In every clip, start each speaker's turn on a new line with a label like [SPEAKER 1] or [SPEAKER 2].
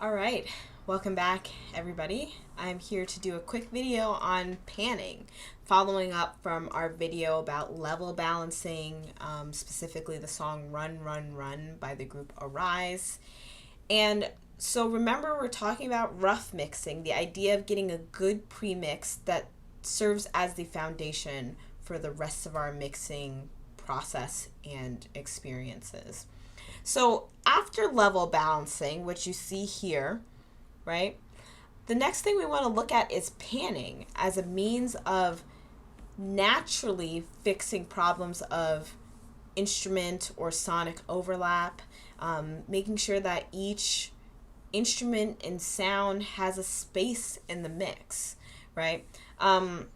[SPEAKER 1] All right, welcome back everybody. I'm here to do a quick video on panning, following up from our video about level balancing, specifically the song Run, Run, Run by the group Arise. And so remember, we're talking about rough mixing, the idea of getting a good premix that serves as the foundation for the rest of our mixing process and experiences. So after level balancing, which you see here, right, the next thing we want to look at is panning as a means of naturally fixing problems of instrument or sonic overlap, making sure that each instrument and sound has a space in the mix, right? When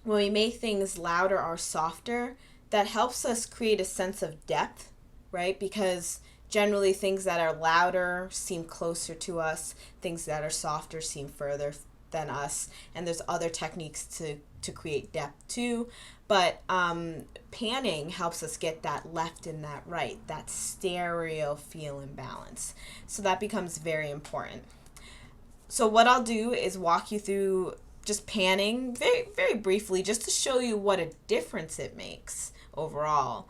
[SPEAKER 1] we make things louder or softer, that helps us create a sense of depth, right? Because generally things that are louder seem closer to us, things that are softer seem further than us, and there's other techniques to create depth too. But panning helps us get that left and that right, that stereo feel and balance. So that becomes very important. So what I'll do is walk you through just panning very, very briefly, just to show you what a difference it makes overall.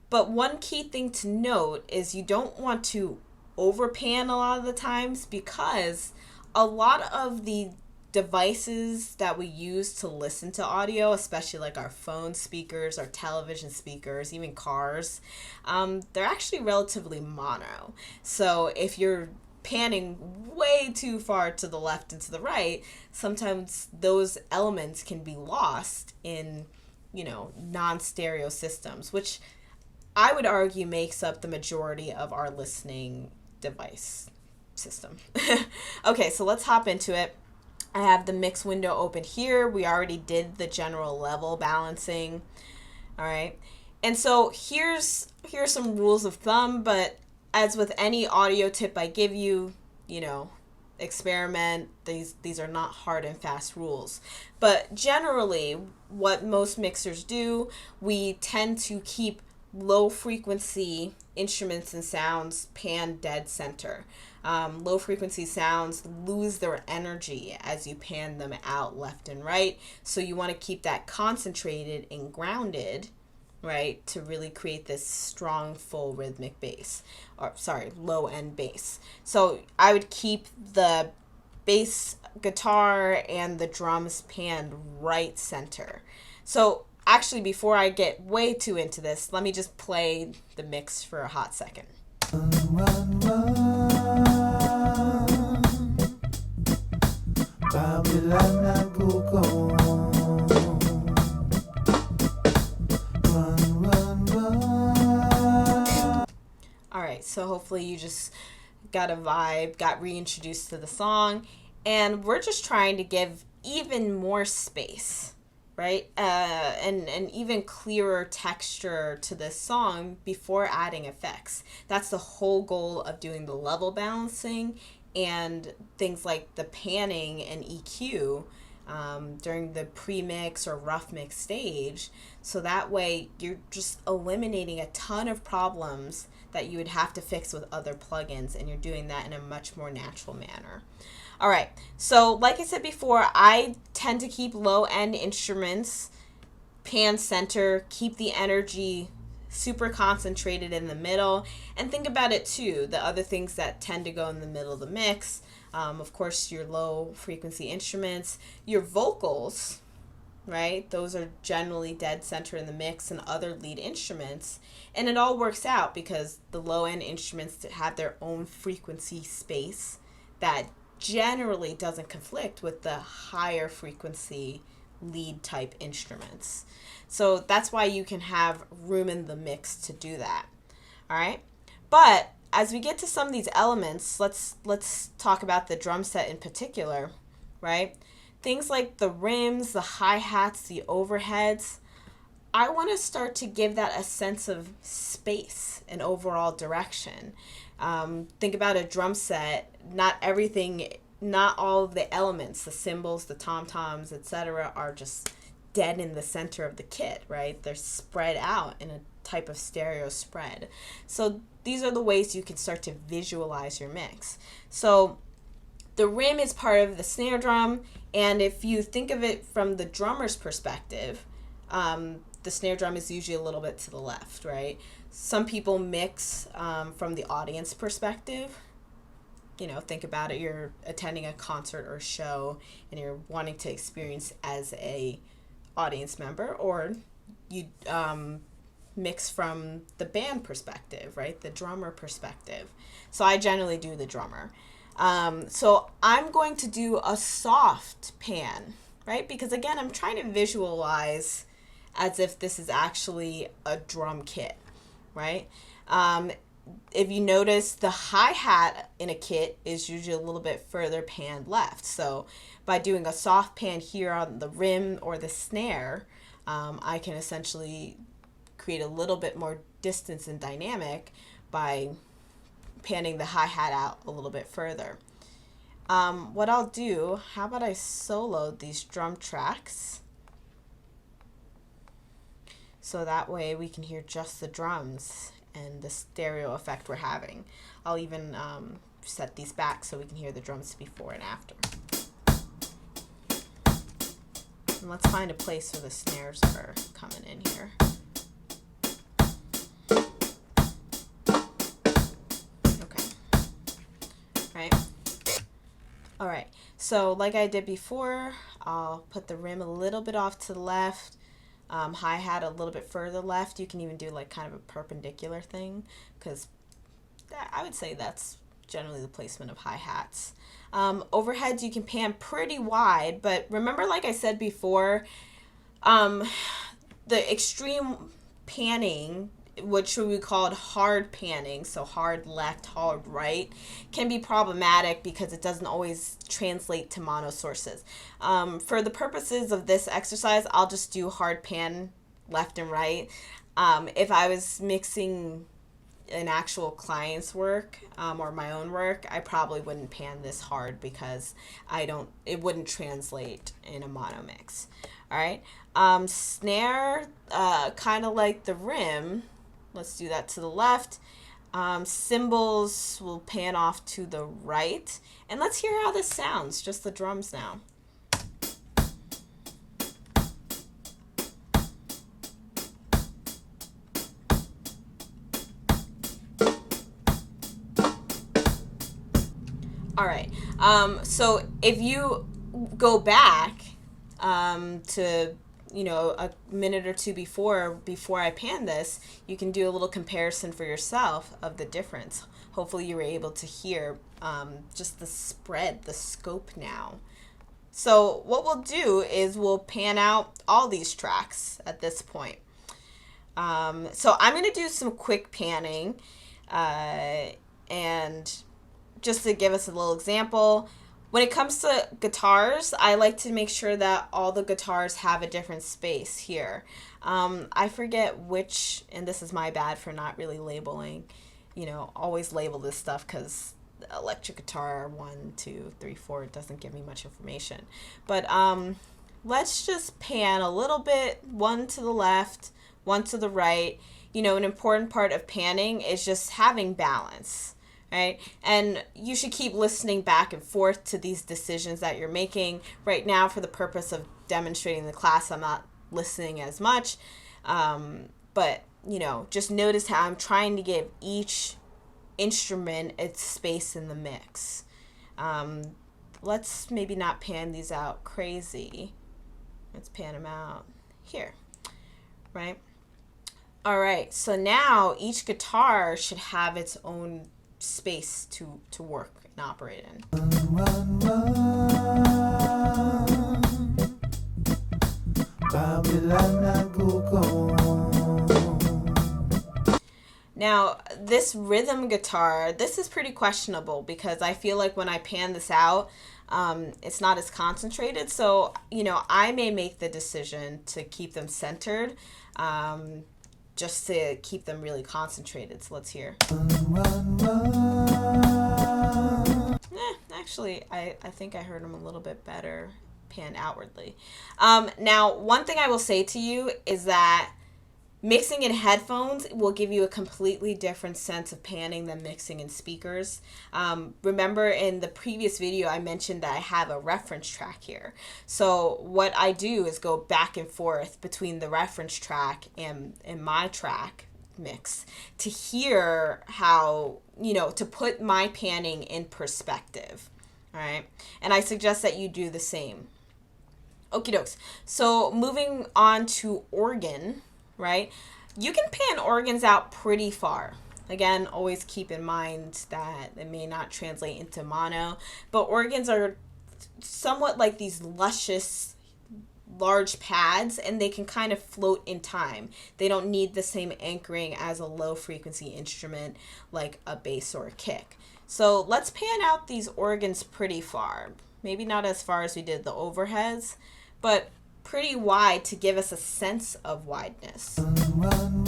[SPEAKER 1] But one key thing to note is you don't want to overpan a lot of the times, because a lot of the devices that we use to listen to audio, especially like our phone speakers, our television speakers, even cars, they're actually relatively mono. So if you're panning way too far to the left and to the right, sometimes those elements can be lost in non-stereo systems, which I would argue makes up the majority of our listening device system. Okay, so let's hop into it. I have the mix window open here. We already did the general level balancing. All right. And so here's some rules of thumb, but as with any audio tip I give you, experiment. These are not hard and fast rules. But generally, what most mixers do, we tend to keep low frequency instruments and sounds pan dead center. Low frequency sounds lose their energy as you pan them out left and right. So you want to keep that concentrated and grounded, right, to really create this strong, full rhythmic bass, low end bass. So I would keep the bass guitar and the drums panned right center. So actually, before I get way too into this, let me just play the mix for a hot second. Run, run, run. Babylon, go, go. So hopefully you just got a vibe, got reintroduced to the song, and we're just trying to give even more space, right? And even clearer texture to this song before adding effects. That's the whole goal of doing the level balancing and things like the panning and EQ during the pre-mix or rough mix stage. So that way you're just eliminating a ton of problems that you would have to fix with other plugins, and you're doing that in a much more natural manner. All right, so like I said before, I tend to keep low-end instruments pan center, keep the energy super concentrated in the middle, and think about it too, the other things that tend to go in the middle of the mix. Of course, your low frequency instruments, your vocals, right? Those are generally dead center in the mix, and other lead instruments. And it all works out because the low end instruments have their own frequency space that generally doesn't conflict with the higher frequency lead type instruments. So that's why you can have room in the mix to do that. All right. But as we get to some of these elements, let's talk about the drum set in particular, right? Things like the rims, the hi-hats, the overheads. I want to start to give that a sense of space and overall direction. Think about a drum set. Not all of the elements, the cymbals, the tom-toms, etc., are just dead in the center of the kit, right? They're spread out in a type of stereo spread. So these are the ways you can start to visualize your mix. So the rim is part of the snare drum, and if you think of it from the drummer's perspective, the snare drum is usually a little bit to the left, right? Some people mix from the audience perspective. You know, think about it, you're attending a concert or show and you're wanting to experience as a audience member, or you mix from the band perspective, right? The drummer perspective. So I generally do the drummer. So I'm going to do a soft pan, right? Because again, I'm trying to visualize as if this is actually a drum kit, right? If you notice, the hi-hat in a kit is usually a little bit further panned left. So by doing a soft pan here on the rim or the snare, I can essentially create a little bit more distance and dynamic by panning the hi-hat out a little bit further. What I'll do, how about I solo these drum tracks so that way we can hear just the drums and the stereo effect we're having. I'll even set these back so we can hear the drums before and after. And let's find a place where the snares are coming in here. Okay. Right. All right. So like I did before, I'll put the rim a little bit off to the left. Hi-hat a little bit further left. You can even do like kind of a perpendicular thing, because I would say that's generally the placement of hi-hats. Overheads you can pan pretty wide, but remember, like I said before, the extreme panning, which we called hard panning, so hard left, hard right, can be problematic because it doesn't always translate to mono sources. For the purposes of this exercise, I'll just do hard pan left and right. If I was mixing an actual client's work or my own work, I probably wouldn't pan this hard because it wouldn't translate in a mono mix. All right. Snare, kind of like the rim. Let's do that to the left. Cymbals will pan off to the right. And let's hear how this sounds, just the drums now. All right. So if you go back to a minute or two before I pan this, you can do a little comparison for yourself of the difference. Hopefully you were able to hear just the spread, the scope now. So what we'll do is we'll pan out all these tracks at this point. So I'm going to do some quick panning, and just to give us a little example, when it comes to guitars, I like to make sure that all the guitars have a different space here. I forget which, and this is my bad for not really labeling, always label this stuff because electric guitar 1, 2, 3, 4, it doesn't give me much information. But let's just pan a little bit, one to the left, one to the right. An important part of panning is just having balance. Right? And you should keep listening back and forth to these decisions that you're making. Right now, for the purpose of demonstrating the class, I'm not listening as much. But, just notice how I'm trying to give each instrument its space in the mix. Let's maybe not pan these out crazy. Let's pan them out here, right? All right, so now each guitar should have its own space to work and operate in. Run, Babylon, go. Now, this rhythm guitar, this is pretty questionable because I feel like when I pan this out, it's not as concentrated. So, I may make the decision to keep them centered, just to keep them really concentrated. So let's hear. Actually, I think I heard them a little bit better pan outwardly. Now, one thing I will say to you is that Mixing in headphones will give you a completely different sense of panning than mixing in speakers. Remember in the previous video, I mentioned that I have a reference track here. So what I do is go back and forth between the reference track and my track mix to hear how, to put my panning in perspective. All right. And I suggest that you do the same. Okie dokes. So moving on to organ, right? You can pan organs out pretty far. Again, always keep in mind that it may not translate into mono, but organs are somewhat like these luscious, large pads, and they can kind of float in time. They don't need the same anchoring as a low frequency instrument like a bass or a kick. So let's pan out these organs pretty far. Maybe not as far as we did the overheads, but pretty wide to give us a sense of wideness.
[SPEAKER 2] Run,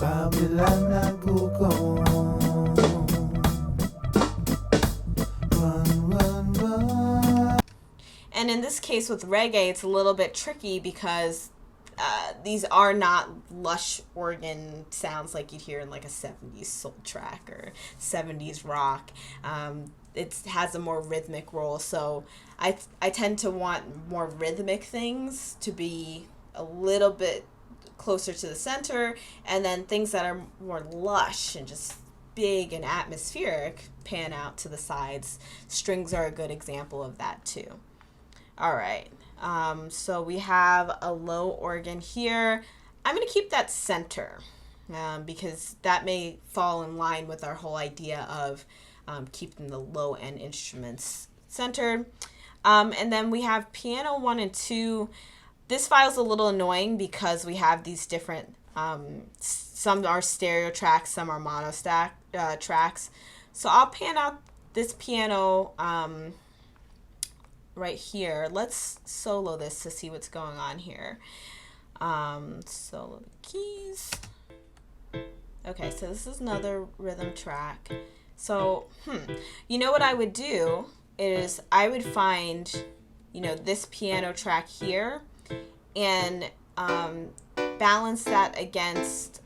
[SPEAKER 2] Babylon, I go, go. Run.
[SPEAKER 1] And in this case with reggae, it's a little bit tricky because these are not lush organ sounds like you'd hear in like a 70s soul track or 70s rock. It has a more rhythmic role, so I tend to want more rhythmic things to be a little bit closer to the center, and then things that are more lush and just big and atmospheric pan out to the sides. Strings are a good example of that too. All right, so we have a low organ here. I'm going to keep that center because that may fall in line with our whole idea of keeping the low end instruments centered. And then we have piano 1 and 2. This file is a little annoying because we have these different, some are stereo tracks, some are mono tracks. So I'll pan out this piano right here. Let's solo this to see what's going on here. Solo the keys. Okay, so this is another rhythm track. So, what I would do is I would find, this piano track here and balance that against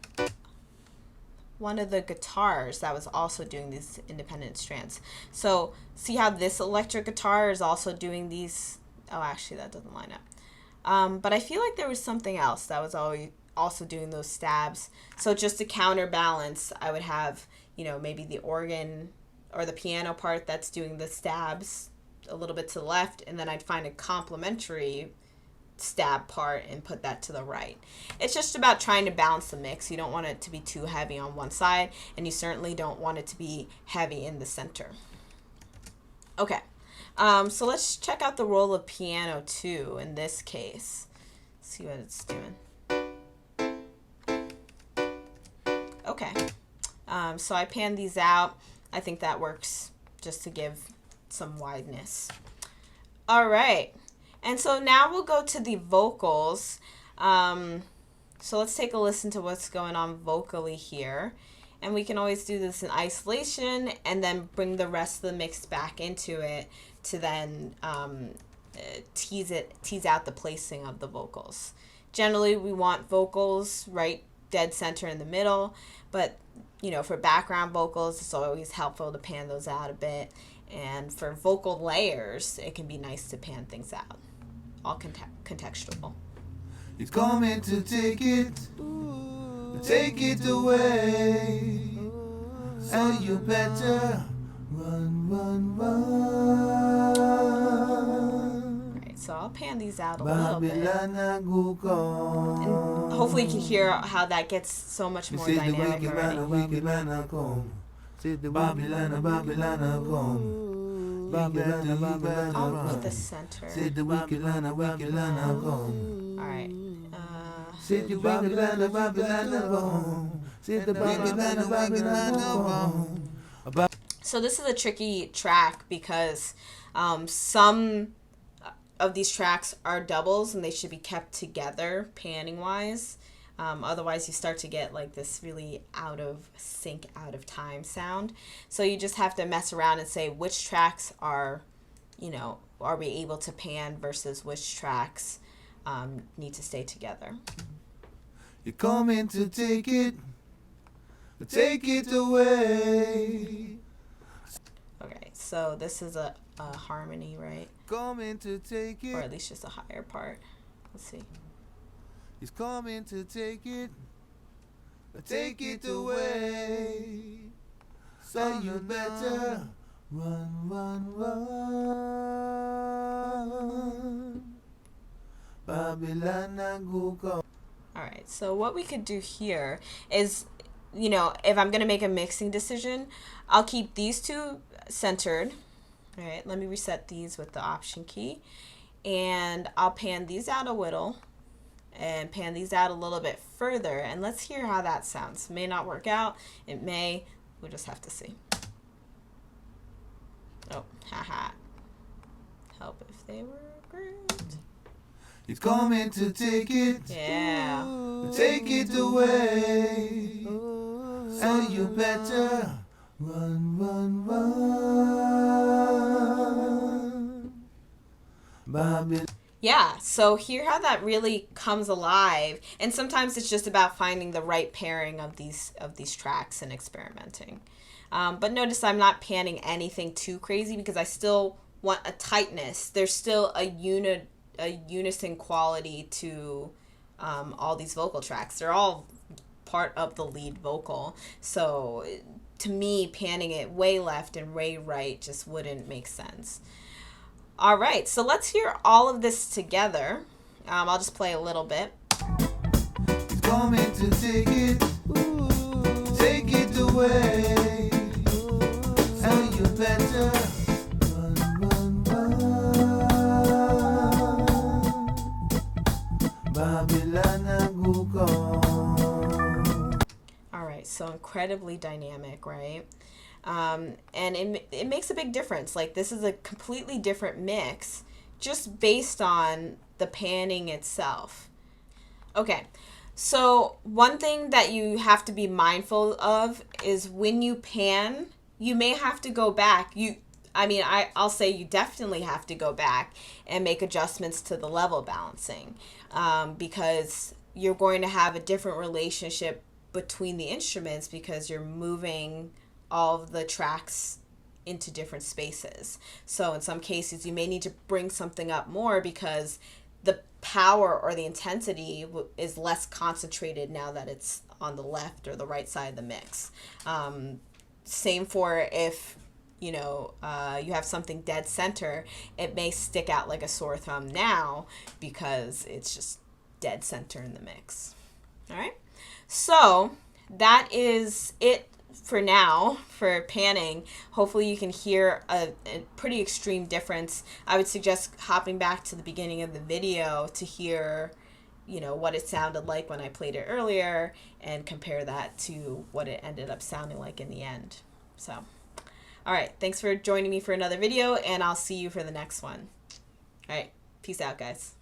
[SPEAKER 1] one of the guitars that was also doing these independent strands. So see how this electric guitar is also doing these? Oh, actually that doesn't line up. But I feel like there was something else that was always also doing those stabs. So just to counterbalance, I would have, maybe the organ or the piano part that's doing the stabs a little bit to the left, and then I'd find a complementary stab part and put that to the right. It's just about trying to balance the mix. You don't want it to be too heavy on one side, and you certainly don't want it to be heavy in the center. Okay, so let's check out the role of piano 2 in this case. See what it's doing. Okay, so I panned these out. I think that works just to give some wideness. All right, and so now we'll go to the vocals. So let's take a listen to what's going on vocally here. And we can always do this in isolation and then bring the rest of the mix back into it to then tease out the placing of the vocals. Generally, we want vocals right dead center in the middle, but for background vocals, it's always helpful to pan those out a bit. And for vocal layers, it can be nice to pan things out. All contextual.
[SPEAKER 2] It's coming to take it away. And you better run.
[SPEAKER 1] Alright, so I'll pan these out a little bit.
[SPEAKER 2] Babylon,
[SPEAKER 1] And hopefully you can hear how that gets so much more dynamic already. I'll put the center. Alright. So this is a tricky track because some of these tracks are doubles and they should be kept together panning wise. Otherwise you start to get like this really out of sync, out of time sound. So you just have to mess around and say which tracks are we able to pan versus which tracks need to stay together.
[SPEAKER 2] You're coming to take it away.
[SPEAKER 1] Okay, so this is a harmony, right?
[SPEAKER 2] Coming to take it.
[SPEAKER 1] Or at least just a higher part. Let's see.
[SPEAKER 2] He's coming to take it away. So you better run, run, run. Babylon and go come.
[SPEAKER 1] All right, so what we could do here is, you know, if I'm going to make a mixing decision, I'll keep these two centered. All right, let me reset these with the option key. And I'll pan these out a little and pan these out a little bit further. And let's hear how that sounds. It may not work out. It may. We'll just have to see. Oh, haha. Help if they were great.
[SPEAKER 2] He's coming to take it.
[SPEAKER 1] Yeah.
[SPEAKER 2] Take it away. And you better run, run, run. Babylon.
[SPEAKER 1] Yeah, so hear how that really comes alive, and sometimes it's just about finding the right pairing of these tracks and experimenting. But notice I'm not panning anything too crazy because I still want a tightness. There's still a unison quality to all these vocal tracks. They're all part of the lead vocal. So to me, panning it way left and way right just wouldn't make sense. All right, so let's hear all of this together. I'll just play a little bit.
[SPEAKER 2] He's coming to take it away. And you better run, run, run. Babylon and go come.
[SPEAKER 1] All right, so incredibly dynamic, right? And it makes a big difference. Like, this is a completely different mix just based on the panning itself. Okay, so one thing that you have to be mindful of is when you pan, you may have to go back. I'll say you definitely have to go back and make adjustments to the level balancing, because you're going to have a different relationship between the instruments because you're moving all of the tracks into different spaces. So in some cases, you may need to bring something up more because the power or the intensity is less concentrated now that it's on the left or the right side of the mix. Same for if you have something dead center, it may stick out like a sore thumb now because it's just dead center in the mix. All right, so that is it for now for panning. Hopefully you can hear a pretty extreme difference. I would suggest hopping back to the beginning of the video to hear what it sounded like when I played it earlier and compare that to what it ended up sounding like in the end. So all right, thanks for joining me for another video, and I'll see you for the next one. All right, peace out, guys.